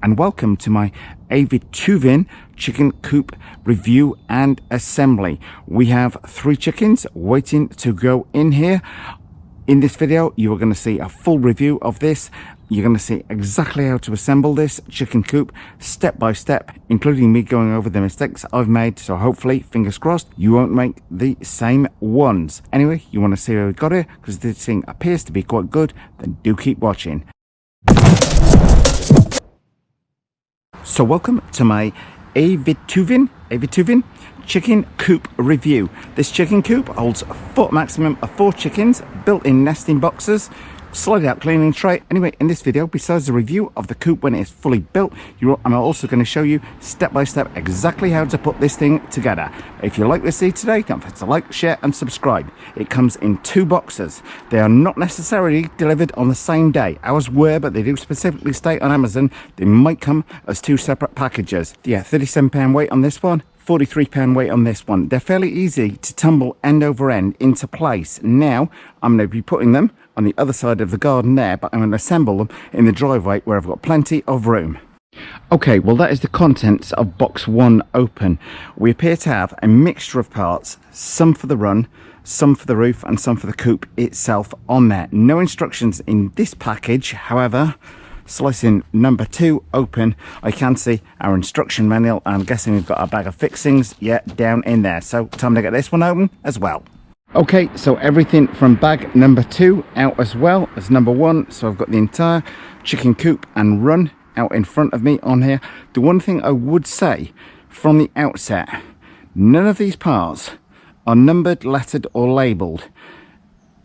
and welcome to my Aivituvin chicken coop review and assembly. We have 3 chickens waiting to go in here. In this video you are going to see a full review of this. You're going to see exactly how to assemble this chicken coop step by step, including me going over the mistakes I've made, so hopefully, fingers crossed, you won't make the same ones. Anyway, you want to see how we got here, because this thing appears to be quite good, then do keep watching. So welcome to my Aivituvin chicken coop review. This chicken coop holds a maximum of 4 chickens, built-in nesting boxes, slide out cleaning tray. Anyway, in this video, besides the review of the coop when it is fully built, I'm also going to show you step by step exactly how to put this thing together. If you like this video today, don't forget to like, share and subscribe. It comes in 2 boxes. They are not necessarily delivered on the same day. Ours were, but they do specifically state on Amazon they might come as 2 separate packages. Yeah, £37 weight on this one, £43 weight on this one. They're fairly easy to tumble end over end into place. Now I'm going to be putting them on the other side of the garden there, but I'm going to assemble them in the driveway where I've got plenty of room. Okay, well that is the contents of box 1 open. We appear to have a mixture of parts, some for the run, some for the roof and some for the coop itself on there. No instructions in this package, however, slicing number 2 open, I can see our instruction manual, and I'm guessing we've got our bag of fixings down in there. So time to get this one open as well. Okay, so everything from bag number 2 out as well as number 1. So I've got the entire chicken coop and run out in front of me on here. The one thing I would say from the outset, none of these parts are numbered, lettered or labelled.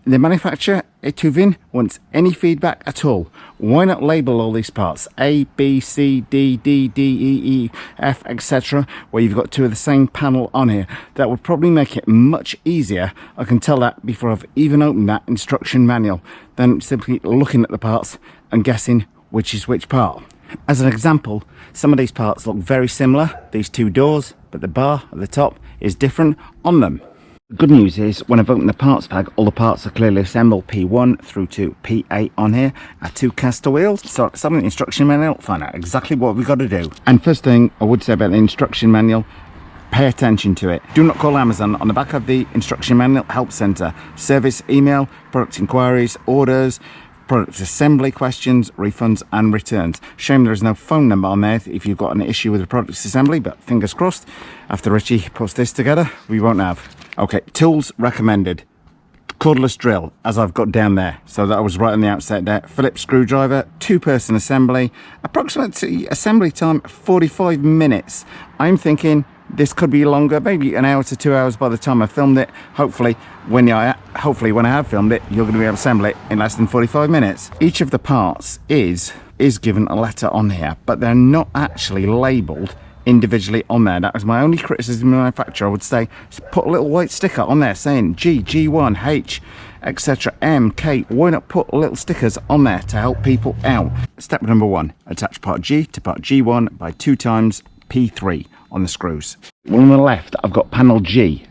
The manufacturer, Aivituvin, wants any feedback at all. Why not label all these parts? A, B, C, D, D, D, E, E, F, etc. where you've got 2 of the same panel on here. That would probably make it much easier. I can tell that before I've even opened that instruction manual, than simply looking at the parts and guessing which is which part. As an example, some of these parts look very similar, these 2 doors, but the bar at the top is different on them. The good news is, when I've opened the parts bag, all the parts are clearly assembled, P1 through to P8 on here, our 2 caster wheels. So some of the instruction manual, find out exactly what we've got to do. And first thing I would say about the instruction manual, pay attention to it. Do not call Amazon. On the back of the instruction manual, help center, service email, product inquiries, orders, product assembly questions, refunds and returns. Shame there is no phone number on there if you've got an issue with the product assembly, but fingers crossed, after Richie puts this together, we won't have. Okay, tools recommended. Cordless drill, as I've got down there. So that was right on the outset there. Phillips screwdriver, 2-person assembly. Approximately assembly time, 45 minutes. I'm thinking this could be longer, maybe an hour to 2 hours by the time I filmed it. Hopefully when I have filmed it, you're going to be able to assemble it in less than 45 minutes. Each of the parts is given a letter on here, but they're not actually labelled individually on there. That was my only criticism of the manufacturer. I would say just put a little white sticker on there saying G, G1, H, etc, M, K. Why not put little stickers on there to help people out? Step number 1, attach part G to part G1 by 2 times P3 on the screws. On the left I've got panel G.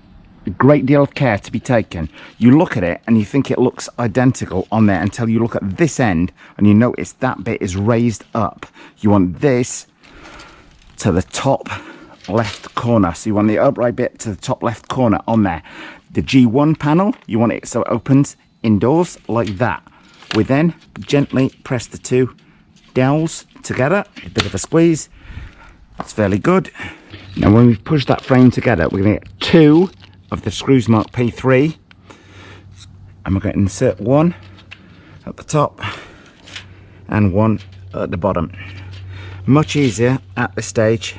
A great deal of care to be taken. You look at it and you think it looks identical on there until you look at this end and you notice that bit is raised up. You want this to the top left corner, so you want the upright bit to the top left corner on there. The G1 panel, you want it so it opens indoors like that. We then gently press the 2 dowels together, a bit of a squeeze. That's fairly good. Now when we've pushed that frame together, we're going to get 2 of the screws marked P3, and we're going to insert 1 at the top and 1 at the bottom. Much easier at this stage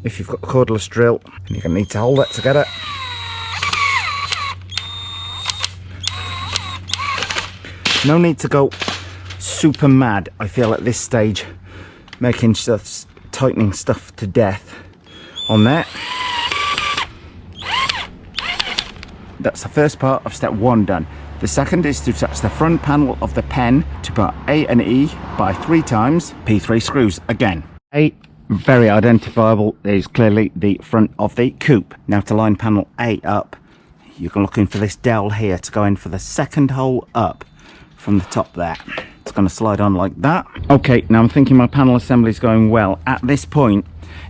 if you've got a cordless drill, and you're going to need to hold that together. No need to go super mad, I feel, at this stage, making stuff, tightening stuff to death on there. That's the first part of step 1 done. The second is to touch the front panel of the pen to put A and E by 3 times P3 screws again. A, very identifiable, is clearly the front of the coop. Now to line panel A up, you're looking for this dowel here to go in for the second hole up from the top there. It's going to slide on like that. Okay, now I'm thinking my panel assembly is going well. At this point,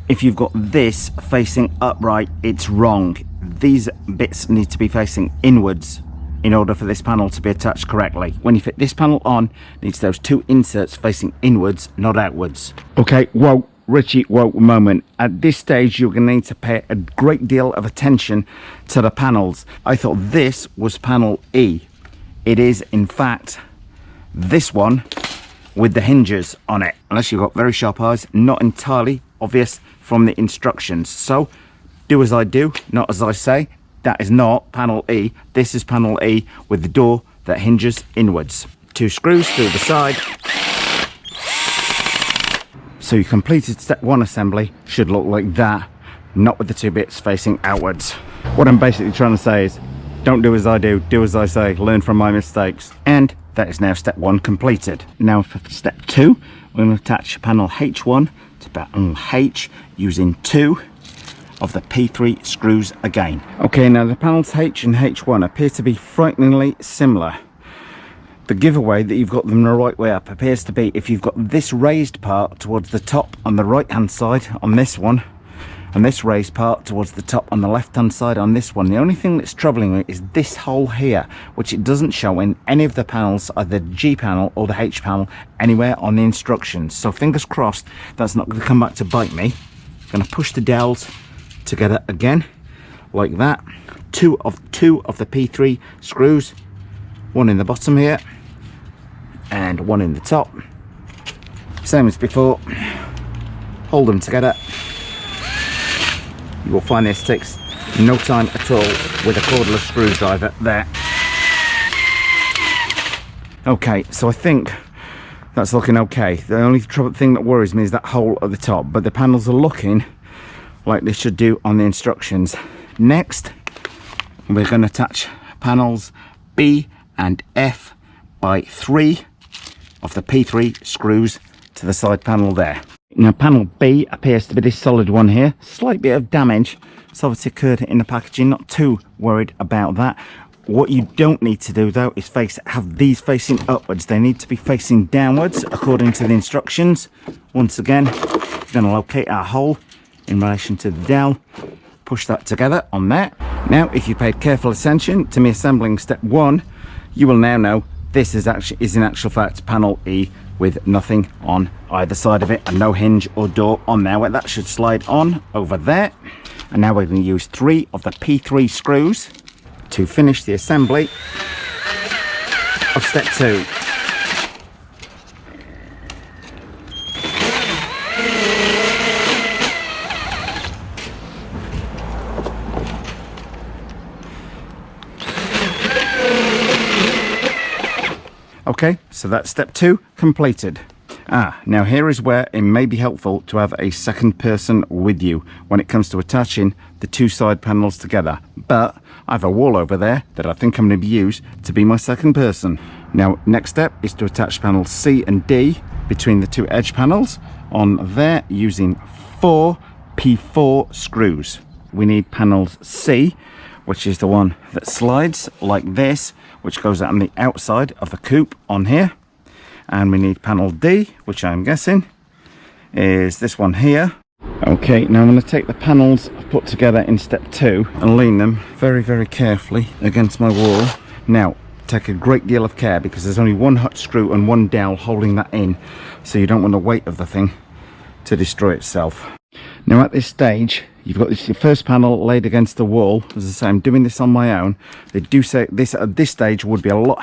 if you've got this facing upright, it's wrong. These bits need to be facing inwards in order for this panel to be attached correctly. When you fit this panel on, it needs those two inserts facing inwards, not outwards. Okay, whoa, Richie, whoa, moment. At this stage, you're going to need to pay a great deal of attention to the panels. I thought this was panel E. It is, in fact, this one with the hinges on it. Unless you've got very sharp eyes, not entirely obvious from the instructions. So, do as I do, not as I say. That is not panel E. This is panel E with the door that hinges inwards. 2 screws through the side. So your completed step 1 assembly should look like that, not with the 2 bits facing outwards. What I'm basically trying to say is, don't do as I do as I say, learn from my mistakes. And that is now step 1 completed. Now for step 2, we're going to attach panel H1 to panel H using 2 of the P3 screws again. Okay, now the panels H and H1 appear to be frighteningly similar. The giveaway that you've got them the right way up appears to be if you've got this raised part towards the top on the right hand side on this one, and this raised part towards the top on the left hand side on this one. The only thing that's troubling me is this hole here, which it doesn't show in any of the panels, either the G panel or the H panel, anywhere on the instructions. So fingers crossed that's not going to come back to bite me. I'm going to push the dowels together again like that. Two of the P3 screws, one in the bottom here and one in the top, same as before. Hold them together. You will find this takes no time at all with a cordless screwdriver there. Okay, so I think that's looking okay. The only thing that worries me is that hole at the top, but the panels are looking like they should do on the instructions. Next, we're going to attach panels B and F by 3 of the P3 screws to the side panel there. Now panel B appears to be this solid one here. Slight bit of damage, it's obviously occurred in the packaging, not too worried about that. What you don't need to do though is have these facing upwards. They need to be facing downwards according to the instructions. Once again, we're going to locate our hole in relation to the dowel, push that together on there. Now if you paid careful attention to me assembling step 1, you will now know this is in actual fact panel E with nothing on either side of it and no hinge or door on there. Well, that should slide on over there. And now we're going to use 3 of the P3 screws to finish the assembly of step 2. Okay, so that's step 2 completed. Now here is where it may be helpful to have a second person with you when it comes to attaching the 2 side panels together. But I have a wall over there that I think I'm going to use to be my second person. Now, next step is to attach panels C and D between the 2 edge panels on there using 4 P4 screws. We need panels C, which is the one that slides like this, which goes on the outside of the coupe on here. And we need panel D, which I'm guessing is this one here. Okay, now I'm going to take the panels I've put together in step 2 and lean them very, very carefully against my wall. Now, take a great deal of care because there's only 1 hot screw and 1 dowel holding that in, so you don't want the weight of the thing to destroy itself. Now at this stage, you've got your first panel laid against the wall. As I say, I'm doing this on my own. They do say this at this stage would be a lot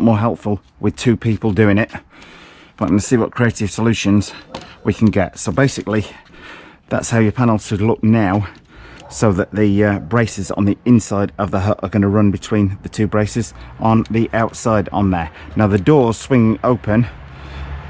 more helpful with 2 people doing it. But I'm going to see what creative solutions we can get. So basically, that's how your panel should look now, so that the braces on the inside of the hut are going to run between the 2 braces on the outside on there. Now the doors swinging open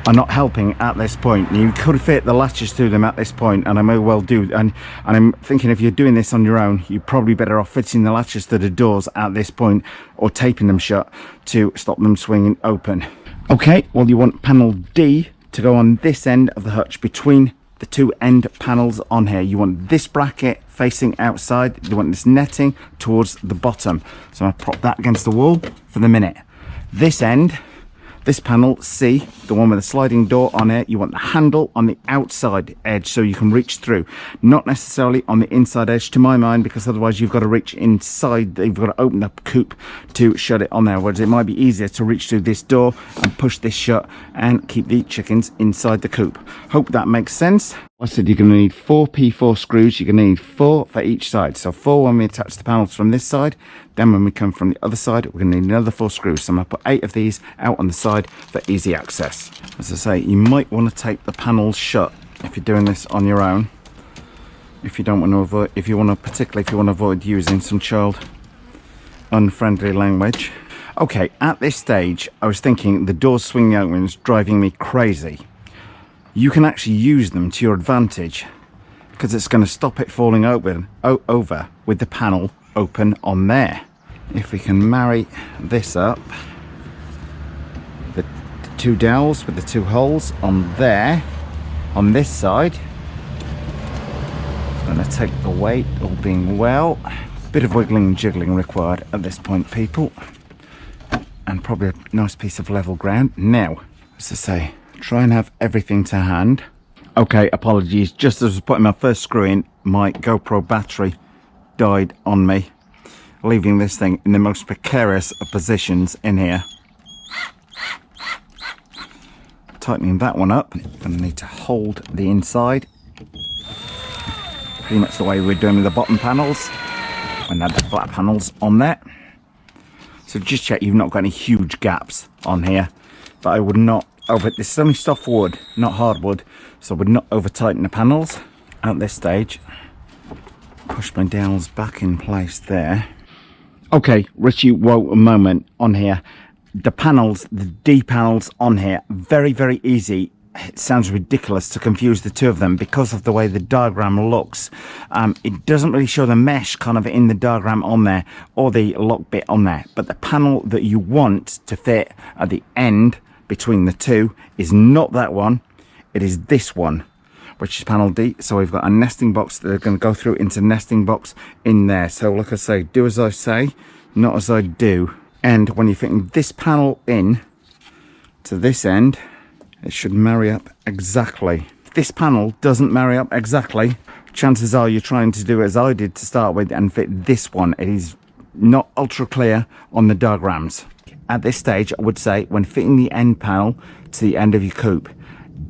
are not helping at this point. You could fit the latches through them at this point, and I may well do, and I'm thinking if you're doing this on your own, you're probably better off fitting the latches to the doors at this point or taping them shut to stop them swinging open. Okay, well, you want panel D to go on this end of the hutch between the 2 end panels on here. You want this bracket facing outside, you want this netting towards the bottom. So I'll prop that against the wall for the minute. This end, This panel C, the one with the sliding door on it, you want the handle on the outside edge so you can reach through, not necessarily on the inside edge to my mind, because otherwise you've got to reach inside, you've got to open the coop to shut it on there, whereas it might be easier to reach through this door and push this shut and keep the chickens inside the coop. Hope that makes sense. I said you're going to need 4 P4 screws. You're going to need 4 for each side. So 4 when we attach the panels from this side. Then when we come from the other side, we're going to need another 4 screws. So I'm going to put 8 of these out on the side for easy access. As I say, you might want to tape the panels shut if you're doing this on your own. If you don't want to avoid, particularly if you want to avoid using some child unfriendly language. Okay, at this stage, I was thinking the doors swinging open is driving me crazy. You can actually use them to your advantage because it's going to stop it falling open over with the panel open on there. If we can marry this up, the 2 dowels with the 2 holes on there, on this side, it's going to take the weight, all being well. Bit of wiggling and jiggling required at this point, people, and probably a nice piece of level ground. Now, as I say, try and have everything to hand. Okay, apologies, just as I was putting my first screw in, my GoPro battery died on me, leaving this thing in the most precarious of positions in here. Tightening that one up, gonna need to hold the inside, pretty much the way we're doing with the bottom panels, and add the flat panels on there. So just check you've not got any huge gaps on here, but I would not this is only soft wood, not hardwood, so I would not over tighten the panels at this stage. Push my dowels back in place there. Okay, Richie, whoa, a moment on here. The panels, the D panels on here, very, very easy. It sounds ridiculous to confuse the two of them because of the way the diagram looks. It doesn't really show the mesh kind of in the diagram on there or the lock bit on there, but the panel that you want to fit at the end between the two is not that one, it is this one, which is panel D. So we've got a nesting box that are going to go through into nesting box in there. So like I say, do as I say, not as I do. And when you're fitting this panel in to this end, it should marry up exactly. If this panel doesn't marry up exactly, chances are you're trying to do as I did to start with and fit this one. It is not ultra clear on the diagrams. At this stage, I would say when fitting the end panel to the end of your coop,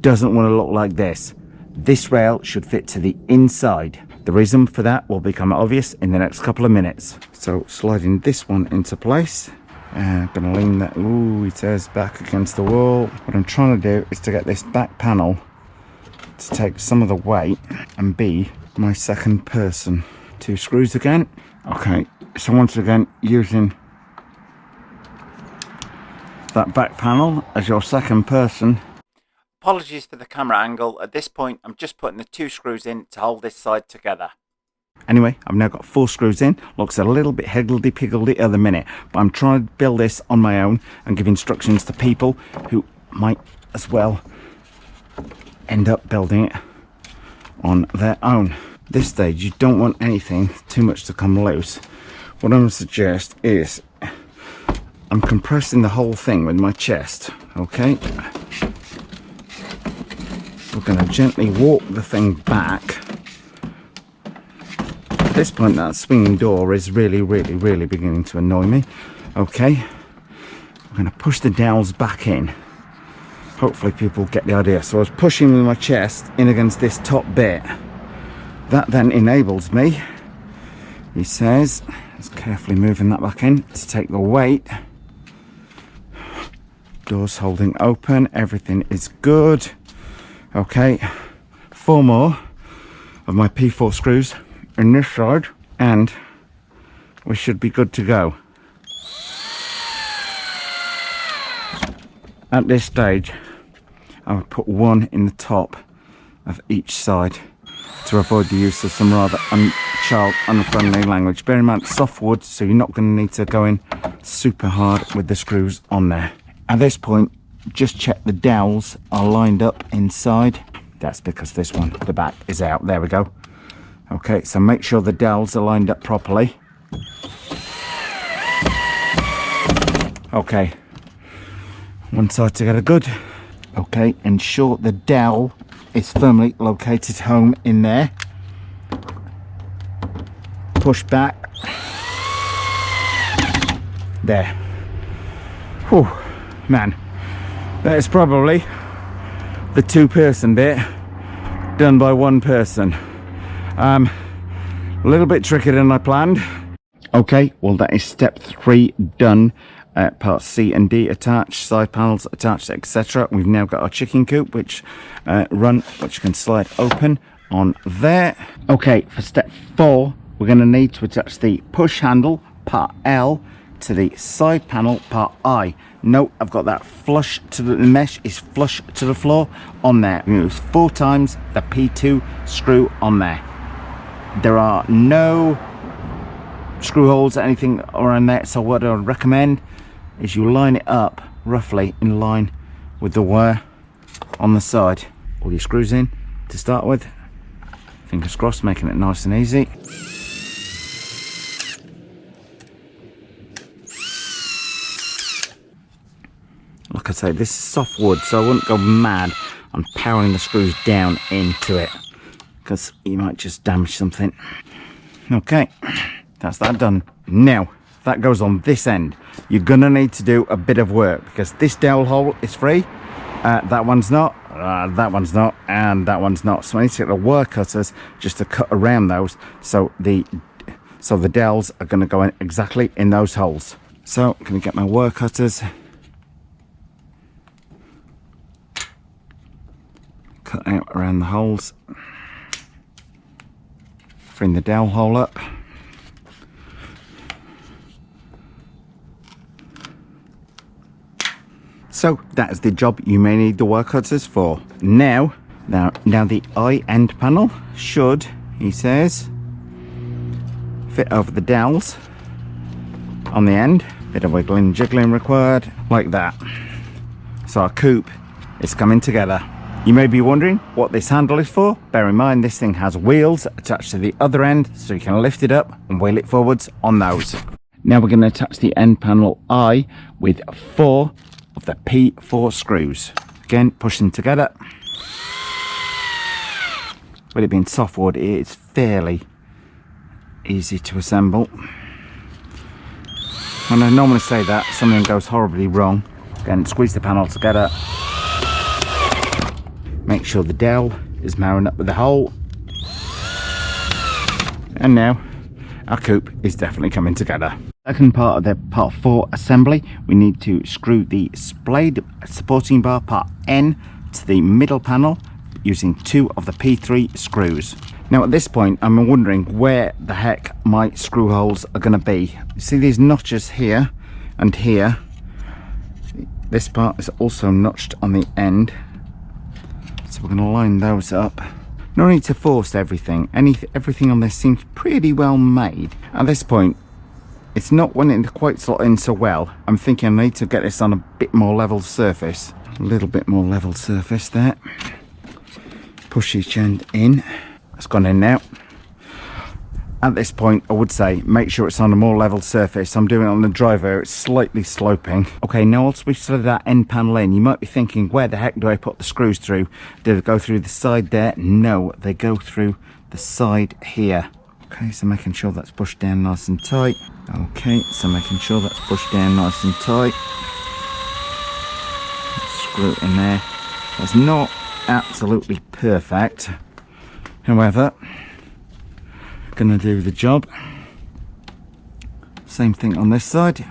doesn't want to look like this. This rail should fit to the inside. The reason for that will become obvious in the next couple of minutes. So sliding this one into place, gonna lean that, ooh, it says back against the wall. What I'm trying to do is to get this back panel to take some of the weight and be my second person. 2 screws again. Okay, so once again, using that back panel as your second person. Apologies for the camera angle. At this point, I'm just putting the 2 screws in to hold this side together. Anyway, I've now got 4 screws in. Looks a little bit higgledy-piggledy at the minute, but I'm trying to build this on my own and give instructions to people who might as well end up building it on their own. This stage, you don't want anything too much to come loose. What I'm going to suggest is I'm compressing the whole thing with my chest, okay? We're going to gently walk the thing back. At this point, that swinging door is really beginning to annoy me. Okay, I'm going to push the dowels back in. Hopefully people get the idea. So I was pushing with my chest in against this top bit. That then enables me, he says, just carefully moving that back in to take the weight. Doors holding open, everything is good. Okay, 4 more of my P4 screws in this side and we should be good to go. At this stage, I would put 1 in the top of each side to avoid the use of some rather child unfriendly language. Bear in mind, soft wood, so you're not going to need to go in super hard with the screws on there. At this point, just check the dowels are lined up inside. That's because this one, the back, is out. There we go. Okay, so make sure the dowels are lined up properly. Okay, One side together good. Okay, ensure the dowel is firmly located home in there. Push back. There. Whew, man. That is probably the 2-person bit done by 1 person. A little bit trickier than I planned. Okay, well that is step 3 done. Parts C and D attached, side panels attached, etc. We've now got our chicken coop, which which can slide open on there. Okay, for step 4, we're going to need to attach the push handle, part L, to the side panel, part I. Note, I've got that flush to the mesh is flush to the floor on there. We use 4 times the P2 screw on there. There are no screw holes or anything around there, so what I would recommend is you line it up roughly in line with the wire on the side. All your screws in to start with, fingers crossed, making it nice and easy. Like I say, this is soft wood, so I wouldn't go mad on powering the screws down into it, because you might just damage something. Okay, that's that done. Now that goes on this end. You're gonna need to do a bit of work, because this dowel hole is free, that one's not, that one's not, and that one's not. So I need to get the wire cutters just to cut around those, so the dowels are going to go in exactly in those holes. So I'm going to get my wire cutters, cut out around the holes, bring the dowel hole up. So that is the job you may need the wire cutters for. Now the eye end panel should, he says, fit over the dowels on the end. Bit of wiggling and jiggling required, like that. So our coupe is coming together. You may be wondering what this handle is for. Bear in mind this thing has wheels attached to the other end, so you can lift it up and wheel it forwards on those. Now we're going to attach the end panel eye with 4 of the P4 screws. Again, push them together. With it being softwood, it is fairly easy to assemble. When I normally say that, something goes horribly wrong. Again, squeeze the panel together. Make sure the dowel is marrying up with the hole. And now our coupe is definitely coming together. Second part of the part 4 assembly, we need to screw the splayed supporting bar part N to the middle panel using 2 of the P3 screws. Now at this point I'm wondering where the heck my screw holes are going to be. You see these notches here and here. This part is also notched on the end, so we're going to line those up. No need to force everything. Everything on this seems pretty well made. At this point it's not wanting to quite slot in so well. I'm thinking I need to get this on a bit more level surface. A little bit more level surface there. Push each end in. It's gone in now. At this point I would say make sure it's on a more level surface. I'm doing it on the driver, it's slightly sloping. Okay, now once we've slid that end panel in, you might be thinking, where the heck do I put the screws through? Did it go through the side there? No, they go through the side here. Okay, so making sure that's pushed down nice and tight. Okay, so making sure that's pushed down nice and tight. Screw it in there. That's not absolutely perfect. However, gonna do the job. Same thing on this side.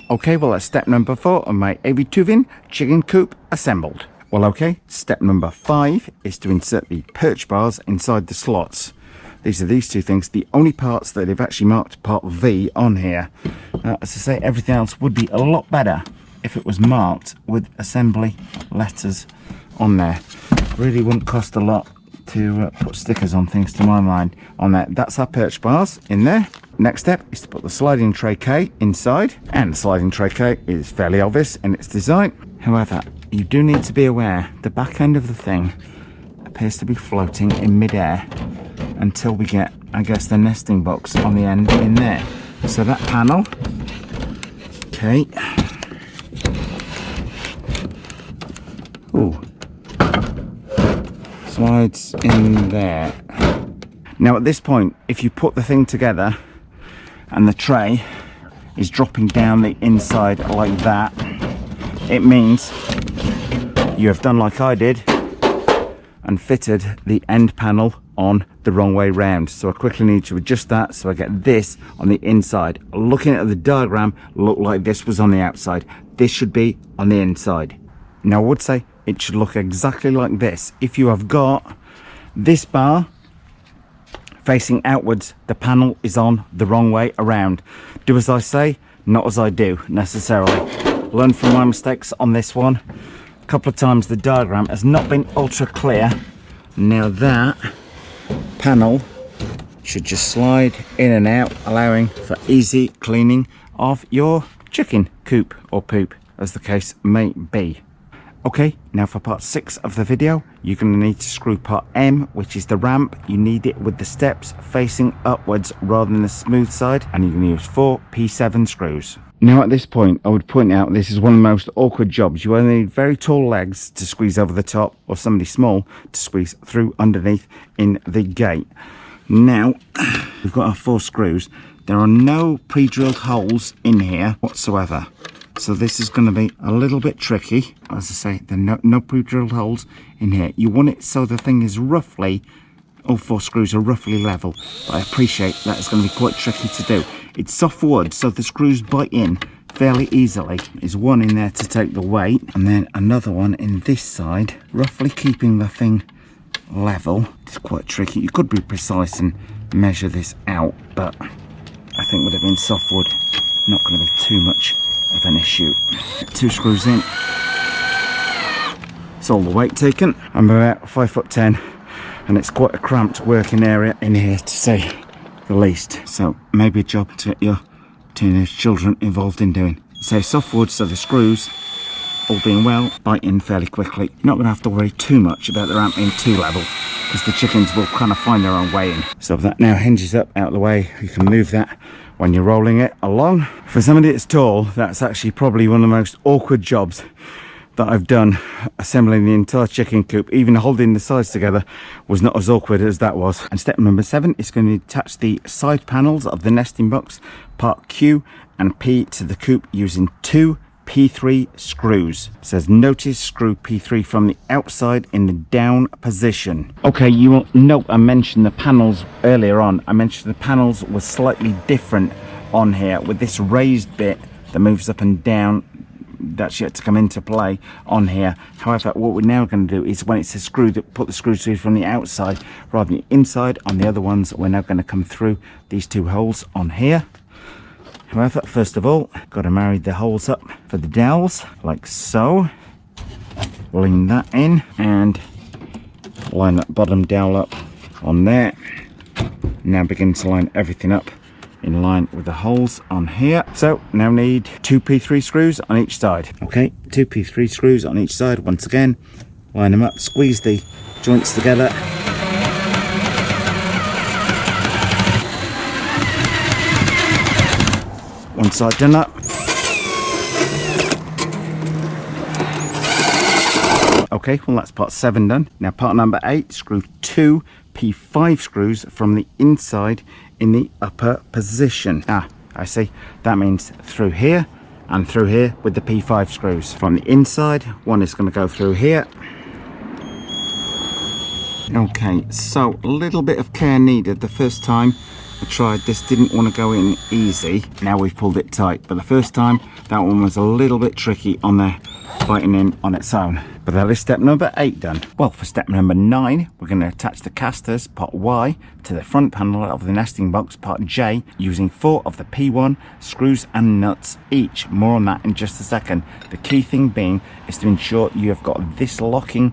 Okay, well that's step number 4 of my Aivituvin chicken coop assembled. Well, okay, step number 5 is to insert the perch bars inside the slots. These are these 2 things, the only parts that they've actually marked part V on here. As I say, everything else would be a lot better if it was marked with assembly letters on there. Really wouldn't cost a lot to put stickers on things, to my mind, on there. That's our perch bars in there. Next step is to put the sliding tray K inside, and the sliding tray K is fairly obvious in its design. However, you do need to be aware the back end of the thing appears to be floating in mid-air until we get, I guess, the nesting box on the end in there. So that panel Okay. Ooh. Slides in there. Now at this point, if you put the thing together and the tray is dropping down the inside like that, it means you have done like I did and fitted the end panel on the wrong way round. So I quickly need to adjust that so I get this on the inside. Looking at the diagram, looked like this was on the outside. This should be on the inside. Now I would say it should look exactly like this. If you have got this bar facing outwards, the panel is on the wrong way around. Do as I say, not as I do necessarily. Learn from my mistakes on this one. A couple of times the diagram has not been ultra clear. Now that panel should just slide in and out, allowing for easy cleaning of your chicken coop or poop, as the case may be. Okay, now for part 6 of the video, you're going to need to screw part M, which is the ramp. You need it with the steps facing upwards rather than the smooth side, and you're going to use 4 P7 screws. Now at this point, I would point out this is one of the most awkward jobs. You either need very tall legs to squeeze over the top, or somebody small to squeeze through underneath in the gate. Now, we've got our 4 screws. There are no pre-drilled holes in here whatsoever. So this is going to be a little bit tricky. As I say, there are no pre-drilled holes in here. You want it so the thing is roughly, all 4 screws are roughly level. But I appreciate that it's going to be quite tricky to do. It's soft wood, so the screws bite in fairly easily. There's one in there to take the weight, and then another one in this side, roughly keeping the thing level. It's quite tricky. You could be precise and measure this out, but I think would have been soft wood, not going to be too much of an issue. 2 screws in. It's all the weight taken. I'm about 5'10", and it's quite a cramped working area in here, to say the least. So maybe a job to get your teenage children involved in doing. So soft wood, so the screws, all being well, bite in fairly quickly. You're not going to have to worry too much about the ramp being too level, because the chickens will kind of find their own way in. So that now hinges up out of the way. You can move that when you're rolling it along. For somebody that's tall, that's actually probably one of the most awkward jobs that I've done. Assembling the entire chicken coop, even holding the sides together, was not as awkward as that was. And step number 7 is going to attach the side panels of the nesting box, part Q and P, to the coop using 2 P3 screws. It says notice screw P3 from the outside in the down position. Okay, you will note I mentioned the panels earlier on. I mentioned the panels were slightly different on here, with this raised bit that moves up and down. That's yet to come into play on here. However, what we're now going to do is, when it's a screw, that put the screws through from the outside rather than the inside. On the other ones, we're now going to come through these 2 holes on here. However, first of all, got to marry the holes up for the dowels, like so. Lean that in and line that bottom dowel up on there. Now begin to line everything up in line with the holes on here. So now need 2 P3 screws on each side. Okay, 2 P3 screws on each side. Once again, line them up, squeeze the joints together. One side done up. Okay, well that's part 7 done. Now part number 8, screw 2 P5 screws from the inside in the upper position. I see, that means through here and through here with the P5 screws. From the inside, one is going to go through here. Okay, so a little bit of care needed. The first time I tried this, didn't want to go in easy. Now we've pulled it tight, but the first time that one was a little bit tricky on the biting in on its own. But that is step number 8 done. Well, for step number 9, we're going to attach the casters, part Y, to the front panel of the nesting box, part J, using 4 of the P1 screws and nuts each. More on that in just a second. The key thing being is to ensure you have got this locking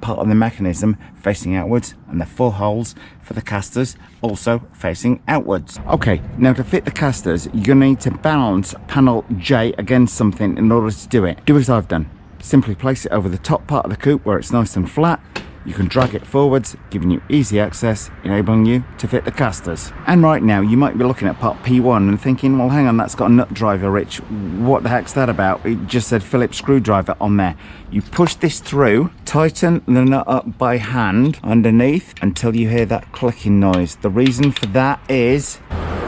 part of the mechanism facing outwards, and the 4 holes for the casters also facing outwards. Okay, now to fit the casters, you're going to need to balance panel J against something in order to do it. Do as I've done. Simply place it over the top part of the coop where it's nice and flat, You can drag it forwards, giving you easy access, enabling you to fit the casters. And right now you might be looking at part P1 and thinking, well hang on, that's got a nut driver, Rich. What the heck's that about? It just said Phillips screwdriver on there. You push this through, tighten the nut up by hand underneath until you hear that clicking noise. The reason for that is,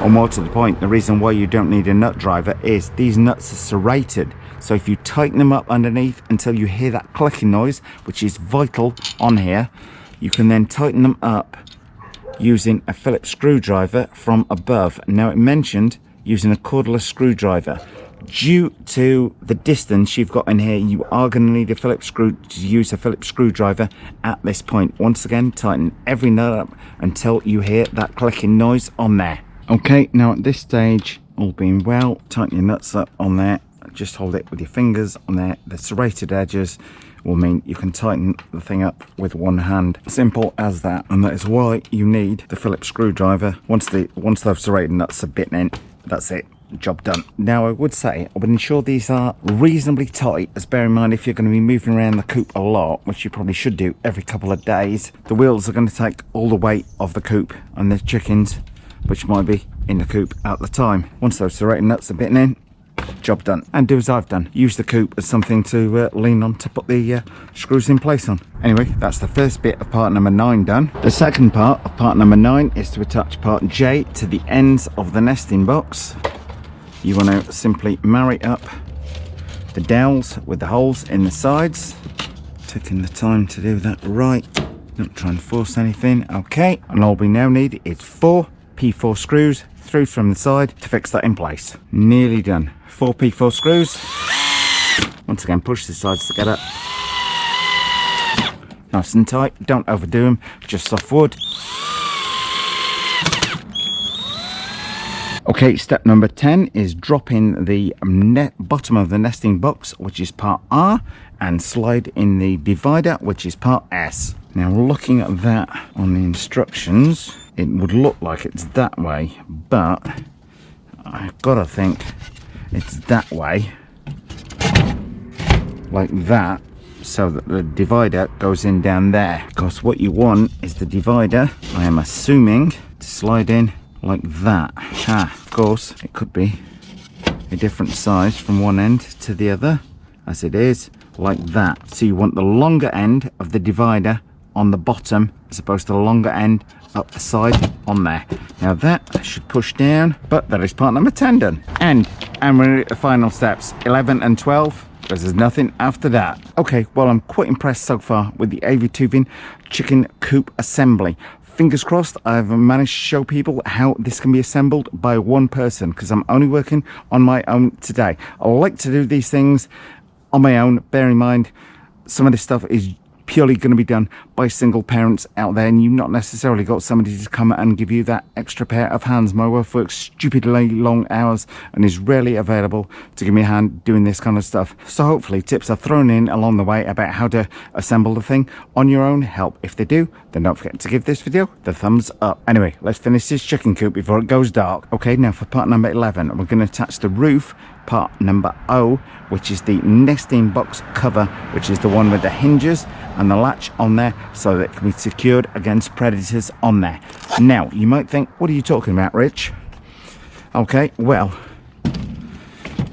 or more to the point, the reason why you don't need a nut driver is these nuts are serrated. So if you tighten them up underneath until you hear that clicking noise, which is vital on here, you can then tighten them up using a Phillips screwdriver from above. Now it mentioned using a cordless screwdriver. Due to the distance you've got in here, you are going to need a use a Phillips screwdriver at this point. Once again, tighten every nut up until you hear that clicking noise on there. Okay, now at this stage, all being well, tighten your nuts up on there. Just hold it with your fingers on there. The serrated edges will mean you can tighten the thing up with one hand. Simple as that. And that is why you need the Phillips screwdriver. Once those serrated nuts are bitten in, that's it. Job done. Now I would say I would ensure these are reasonably tight, as bear in mind if you're going to be moving around the coop a lot, which you probably should do every couple of days, the wheels are going to take all the weight of the coop and the chickens which might be in the coop at the time. Once those serrated nuts are bitten in, job done. And do as I've done, use the coop as something to lean on to put the screws in place on. Anyway, that's the first bit of part number 9 done. The second part of part number 9 is to attach part J to the ends of the nesting box. You want to simply marry up the dowels with the holes in the sides, taking the time to do that right, not trying to force anything. Okay, and all we now need is 4 P4 screws through from the side to fix that in place. Nearly done. 4 P4 screws. Once again, push the sides together nice and tight. Don't overdo them, just soft wood. Okay, step number 10 is dropping the bottom of the nesting box, which is part R, and slide in the divider, which is part S. Now looking at that on the instructions, it would look like it's that way, but I've got to think it's that way, like that, so that the divider goes in down there. Because what you want is the divider, I am assuming, to slide in like that. Of course, it could be a different size from one end to the other, as it is like that. So you want the longer end of the divider on the bottom as opposed to the longer end up the side on there. Now that should push down, but that is part number 10 done. And we're at the final steps, 11 and 12, because there's nothing after that. Okay, well, I'm quite impressed so far with the Aivituvin chicken coop assembly. Fingers crossed I've managed to show people how this can be assembled by one person, because I'm only working on my own today. I like to do these things on my own. Bear in mind, some of this stuff is purely going to be done by single parents out there, and you've not necessarily got somebody to come and give you that extra pair of hands. My wife works stupidly long hours and is rarely available to give me a hand doing this kind of stuff. So hopefully tips are thrown in along the way about how to assemble the thing on your own help. If they do, then don't forget to give this video the thumbs up. Anyway, let's finish this chicken coop before it goes dark. Okay, now for part number 11, we're going to attach the roof, part number O, which is the nesting box cover, which is the one with the hinges and the latch on there, so that it can be secured against predators on there. Now you might think, what are you talking about, Rich? Okay, well,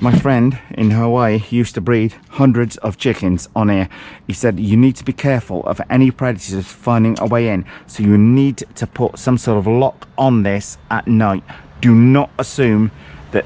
my friend in Hawaii used to breed hundreds of chickens on here. He said you need to be careful of any predators finding a way in, so you need to put some sort of lock on this at night. Do not assume that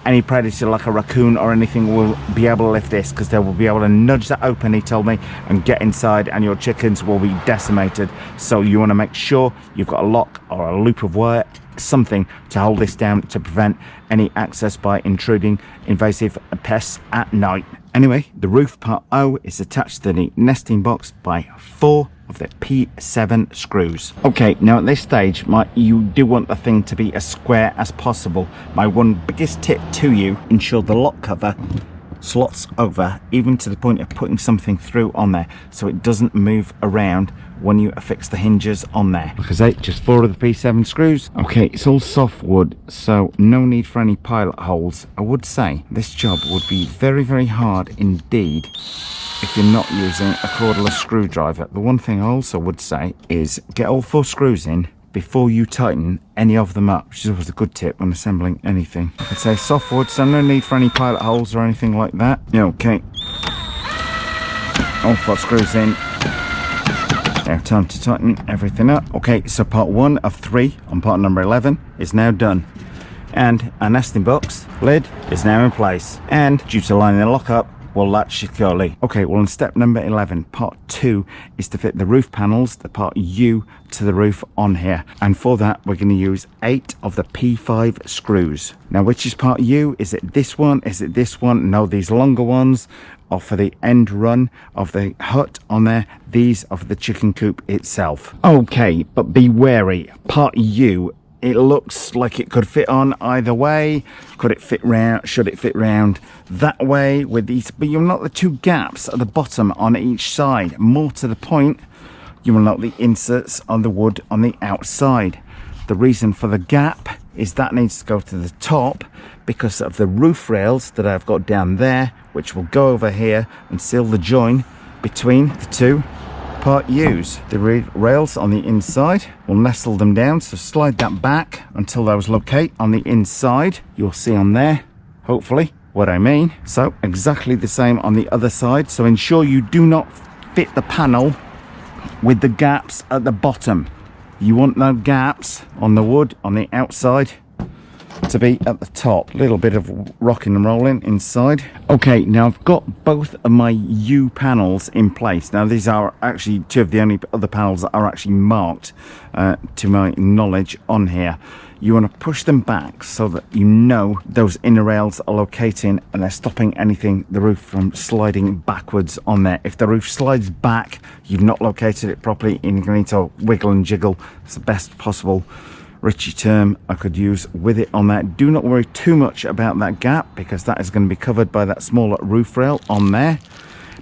any predator like a raccoon or anything will be able to lift this, because they will be able to nudge that open, he told me, and get inside, and your chickens will be decimated. So you want to make sure you've got a lock or a loop of wire, something to hold this down to prevent any access by intruding invasive pests at night. Anyway, the roof part O is attached to the nesting box by 4 of the P7 screws. Okay, now at this stage, you do want the thing to be as square as possible. My one biggest tip to you, ensure the lock cover slots over, even to the point of putting something through on there so it doesn't move around when you affix the hinges on there. Like I say, just 4 of the P7 screws. Okay, it's all soft wood, so no need for any pilot holes. I would say this job would be very, very hard indeed if you're not using a cordless screwdriver. The one thing I also would say is get all 4 screws in before you tighten any of them up, which is always a good tip when assembling anything. Like I say, soft wood, so no need for any pilot holes or anything like that. Yeah, okay. All 4 screws in. Now time to tighten everything up. Okay, so part 1 of 3 on part number 11 is now done. And our nesting box lid is now in place. And due to lining the lock up, will latch securely. Okay, well in step number 11, part 2 is to fit the roof panels, the part U, to the roof on here. And for that, we're going to use 8 of the P5 screws. Now, which is part U? Is it this one? Is it this one? No, these longer ones are for the end run of the hut on there. These are for the chicken coop itself. Okay, but be wary. Part U, it looks like it could fit on either way. Could it fit round? Should it fit round that way with these? But you'll note the 2 gaps at the bottom on each side. More to the point, you will note the inserts on the wood on the outside. The reason for the gap is that needs to go to the top because of the roof rails that I've got down there, which will go over here and seal the join between the 2 part U's. The rails on the inside will nestle them down, so slide that back until those locate on the inside. You'll see on there, hopefully, what I mean. So exactly the same on the other side, so ensure you do not fit the panel with the gaps at the bottom. You want no gaps on the wood on the outside to be at the top. A little bit of rocking and rolling inside. Okay, now I've got both of my U panels in place. Now these are actually 2 of the only other panels that are actually marked to my knowledge on here. You want to push them back so that you know those inner rails are locating and they're stopping anything, the roof, from sliding backwards on there. If the roof slides back, you've not located it properly and you're going to need to wiggle and jiggle. It's the best possible Richie term I could use with it on that. Do not worry too much about that gap because that is going to be covered by that smaller roof rail on there.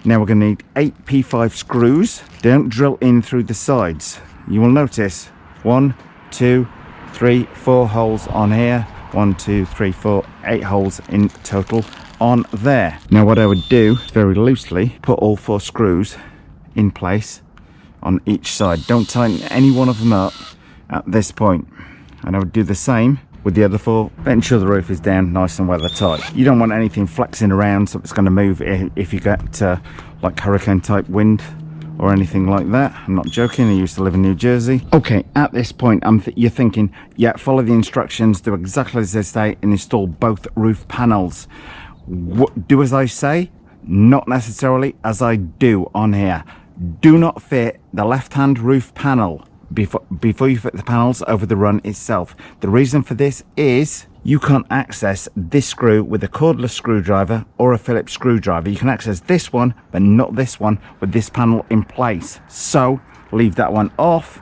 Now we're going to need 8 P5 screws. Don't drill in through the sides. You will notice 1, 2, 3, 4 holes on here. 1, 2, 3, 4, 8 holes in total on there. Now what I would do is very loosely put all 4 screws in place on each side. Don't tighten any one of them up at this point. And I would do the same with the other 4. Ensure the roof is down nice and weather tight. You don't want anything flexing around so it's going to move if you get like hurricane type wind or anything like that. I'm not joking, I used to live in New Jersey. Okay, at this point you're thinking, yeah, follow the instructions, do exactly as they say and install both roof panels. Do as I say? Not necessarily as I do on here. Do not fit the left hand roof panel before you fit the panels over the run itself. The reason for this is you can't access this screw with a cordless screwdriver or a Phillips screwdriver. You can access this one but not this one with this panel in place. So leave that one off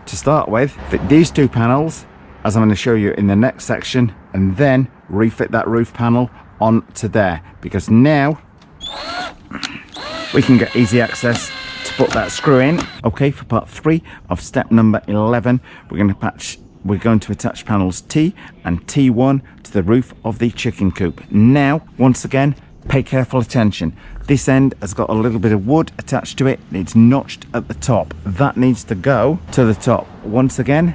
to start with. Fit these 2 panels as I'm going to show you in the next section and then refit that roof panel onto there, because now we can get easy access to put that screw in. Okay, for part 3 of step number 11, we're going to attach panels T and T1 to the roof of the chicken coop. Now, once again, pay careful attention. This end has got a little bit of wood attached to it. It's notched at the top. That needs to go to the top. Once again,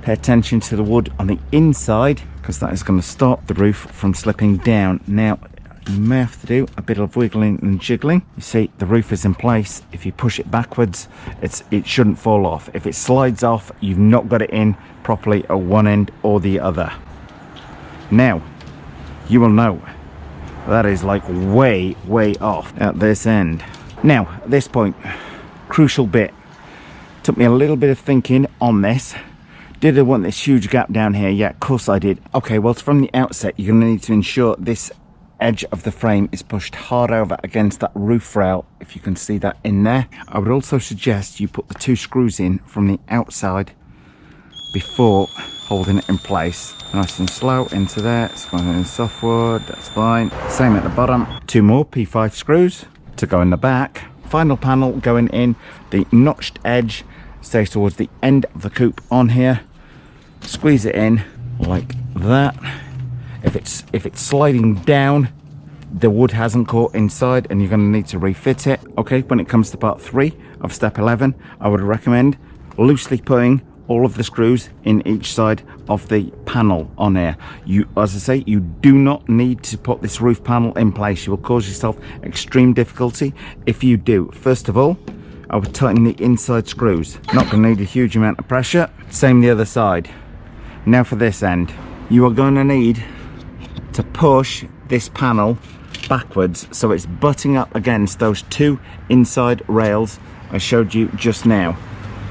pay attention to the wood on the inside because that is going to stop the roof from slipping down. Now, you may have to do a bit of wiggling and jiggling. You see, the roof is in place. If you push it backwards, it shouldn't fall off. If it slides off, you've not got it in properly at one end or the other. Now, you will know that is like way off at this end. Now, at this point, crucial bit. Took me a little bit of thinking on this. Did I want this huge gap down here? Yeah, of course I did. Okay, well, from the outset, you're going to need to ensure this edge of the frame is pushed hard over against that roof rail, if you can see that in there. I would also suggest you put the 2 screws in from the outside before holding it in place. Nice and slow into there. It's going in softwood, that's fine. Same at the bottom. 2 more P5 screws to go in the back. Final panel going in. The notched edge stays towards the end of the coupe on here. Squeeze it in like that. If it's sliding down, the wood hasn't caught inside and you're going to need to refit it. Okay, when it comes to part 3 of step 11, I would recommend loosely putting all of the screws in each side of the panel on here. As I say, you do not need to put this roof panel in place. You will cause yourself extreme difficulty if you do. First of all, I would tighten the inside screws. Not going to need a huge amount of pressure. Same the other side. Now for this end, you are going to need to push this panel backwards so it's butting up against those 2 inside rails I showed you just now.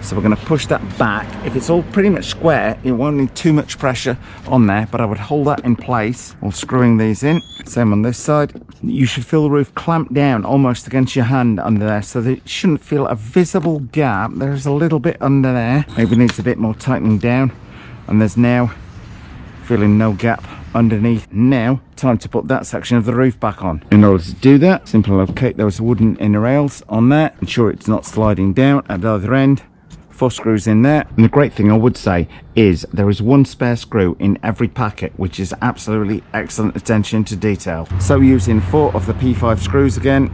So we're going to push that back. If it's all pretty much square, it won't need too much pressure on there, but I would hold that in place while screwing these in. Same on this side. You should feel the roof clamp down almost against your hand under there, so that it shouldn't feel a visible gap. There's a little bit under there. Maybe needs a bit more tightening down. And there's now feeling no gap underneath. Now, time to put that section of the roof back on. In order to do that, simply locate those wooden inner rails on there. Ensure it's not sliding down at either end. 4 screws in there. And the great thing I would say is there is 1 spare screw in every packet, which is absolutely excellent attention to detail. So using 4 of the P5 screws again,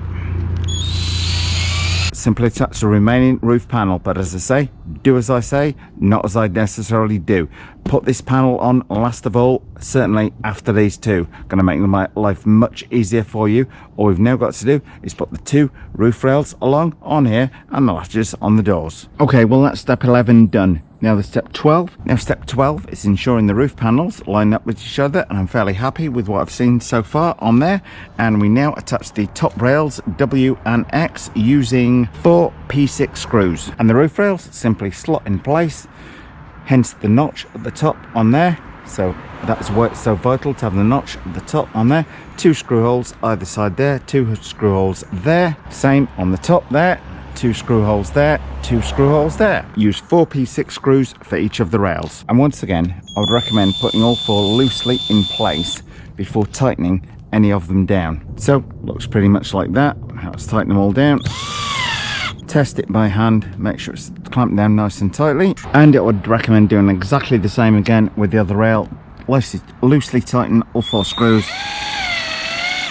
simply attach the remaining roof panel. But as I say, do as I say, not as I necessarily do. Put this panel on last of all, certainly after these 2. Going to make my life much easier for you. All we've now got to do is put the 2 roof rails along on here and the latches on the doors. Okay, well that's step 11 done. Now the step 12. Now step 12 is ensuring the roof panels line up with each other, and I'm fairly happy with what I've seen so far on there. And we now attach the top rails W and X using 4 P6 screws, and the roof rails simply slot in place, hence the notch at the top on there. So that's why it's so vital to have the notch at the top on there. 2 screw holes either side there, 2 screw holes there, same on the top there, 2 screw holes there, 2 screw holes there. Use 4 P6 screws for each of the rails. And once again, I would recommend putting all 4 loosely in place before tightening any of them down. So looks pretty much like that. Let's tighten them all down. Test it by hand, make sure it's clamped down nice and tightly. And I would recommend doing exactly the same again with the other rail. Loosely tighten all 4 screws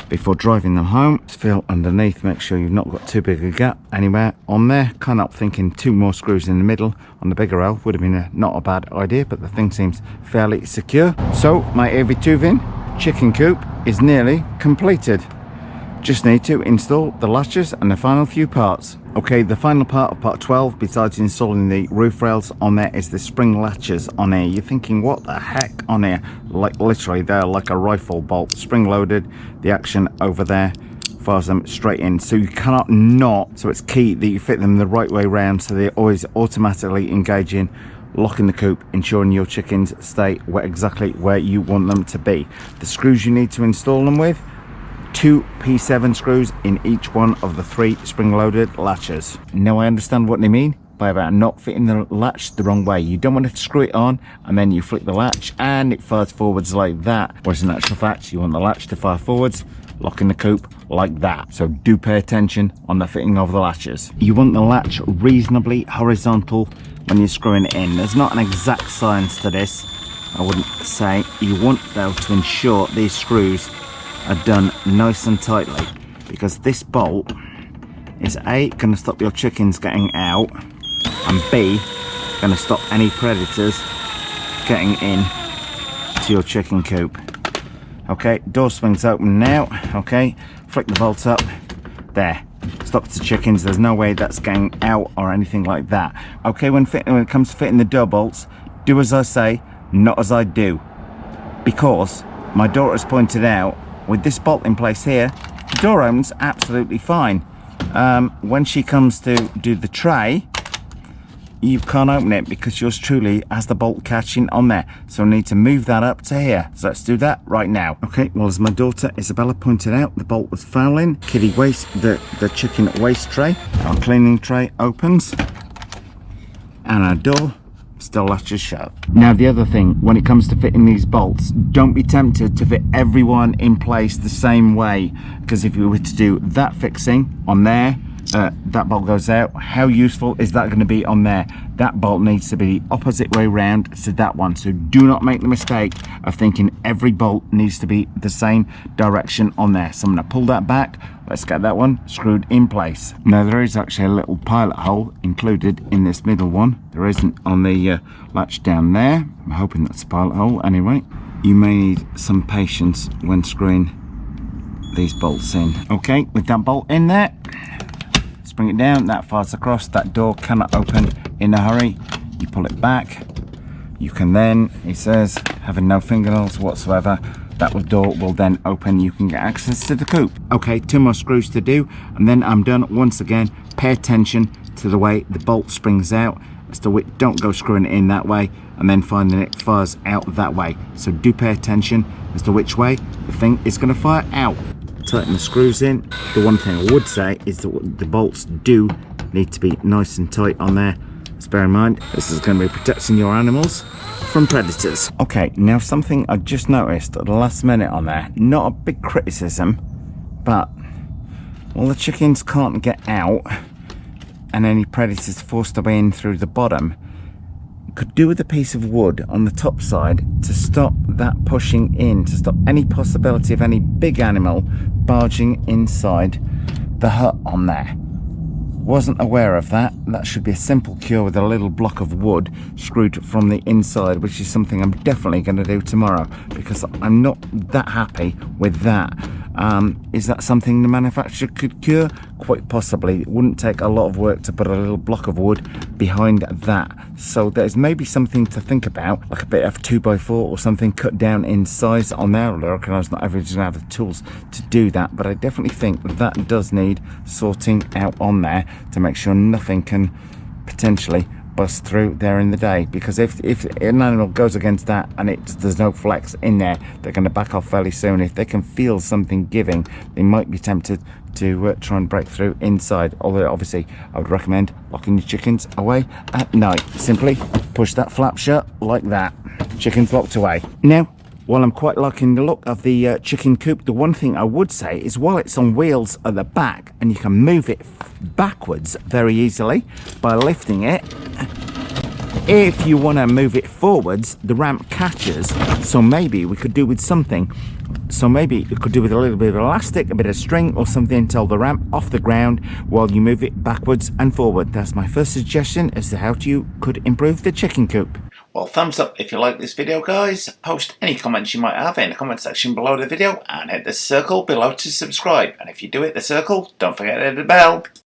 before driving them home. Just feel underneath, make sure you've not got too big a gap anywhere on there. Kind of thinking 2 more screws in the middle on the bigger rail would have been not a bad idea, but the thing seems fairly secure. So my Aivituvin chicken coop is nearly completed. Just need to install the latches and the final few parts. Okay, the final part of part 12, besides installing the roof rails on there, is the spring latches on here. You're thinking, what the heck on here? Like literally, they're like a rifle bolt, spring loaded. The action over there fires them straight in, so you cannot not. So it's key that you fit them the right way round, so they're always automatically engaging, locking the coop, ensuring your chickens stay exactly where you want them to be. The screws you need to install them with: 2 P7 screws in each one of the 3 spring-loaded latches. Now I understand what they mean by about not fitting the latch the wrong way. You don't want to screw it on and then you flick the latch and it fires forwards like that. Whereas in actual fact, you want the latch to fire forwards, locking the coop like that. So do pay attention on the fitting of the latches. You want the latch reasonably horizontal when you're screwing it in. There's not an exact science to this, I wouldn't say. You want though to ensure these screws are done nice and tightly, because this bolt is A, going to stop your chickens getting out, and B, going to stop any predators getting in to your chicken coop. Okay, door swings open now. Okay, flick the bolt up, there, stops the chickens. There's no way that's getting out or anything like that. Okay, when it comes to fitting the door bolts, do as I say, not as I do, because my daughter's pointed out, with this bolt in place here, the door opens absolutely fine. When she comes to do the tray, you can't open it because yours truly has the bolt catching on there. So I need to move that up to here. So let's do that right now. Okay, well, as my daughter Isabella pointed out, the bolt was fouling. Kitty waste, the chicken waste tray, our cleaning tray opens, and our door still latches shut. Now the other thing, when it comes to fitting these bolts, don't be tempted to fit everyone in place the same way, because if you were to do that fixing on there, that bolt goes out. How useful is that going to be on there? That bolt needs to be the opposite way round to that one. So do not make the mistake of thinking every bolt needs to be the same direction on there. So I'm going to pull that back. Let's get that one screwed in place. Now there is actually a little pilot hole included in this middle one. There isn't on the latch down there. I'm hoping that's a pilot hole. Anyway, you may need some patience when screwing these bolts in. Okay, with that bolt in there, bring it down, that fires across. That door cannot open in a hurry. You pull it back. You can then, it says, having no fingernails whatsoever, that door will then open. You can get access to the coupe. Okay, 2 more screws to do, and then I'm done. Once again, pay attention to the way the bolt springs out as to which, don't go screwing it in that way and then finding it fires out that way. So do pay attention as to which way the thing is going to fire out. Tighten the screws in. The one thing I would say is that the bolts do need to be nice and tight on there. Let's bear in mind this is going to be protecting your animals from predators. Okay, now something I just noticed at the last minute on there, not a big criticism, but well, the chickens can't get out and any predators forced their way in through the bottom. Could do with a piece of wood on the top side to stop that pushing in, to stop any possibility of any big animal barging inside the hut on there. Wasn't aware of that. That should be a simple cure with a little block of wood screwed from the inside, which is something I'm definitely going to do tomorrow, because I'm not that happy with that. Is that something the manufacturer could cure? Quite possibly. It wouldn't take a lot of work to put a little block of wood behind that. So there's maybe something to think about, like a bit of 2x4 or something cut down in size on there. I recognise not everyone's going to have the tools to do that, but I definitely think that does need sorting out on there to make sure nothing can potentially bust through there in the day, because if an animal goes against that and there's no flex in there, they're going to back off fairly soon. If they can feel something giving, they might be tempted to try and break through inside, although obviously I would recommend locking your chickens away at night. Simply push that flap shut like that, chickens locked away. Now while I'm quite liking the look of the chicken coop, the one thing I would say is while it's on wheels at the back and you can move it backwards very easily by lifting it, if you want to move it forwards, the ramp catches. So maybe we could do with something. So maybe you could do with a little bit of elastic, a bit of string or something to hold the ramp off the ground while you move it backwards and forward. That's my first suggestion as to how you could improve the chicken coop. Well, thumbs up if you like this video, guys. Post any comments you might have in the comment section below the video and hit the circle below to subscribe. And if you do hit the circle, don't forget to hit the bell.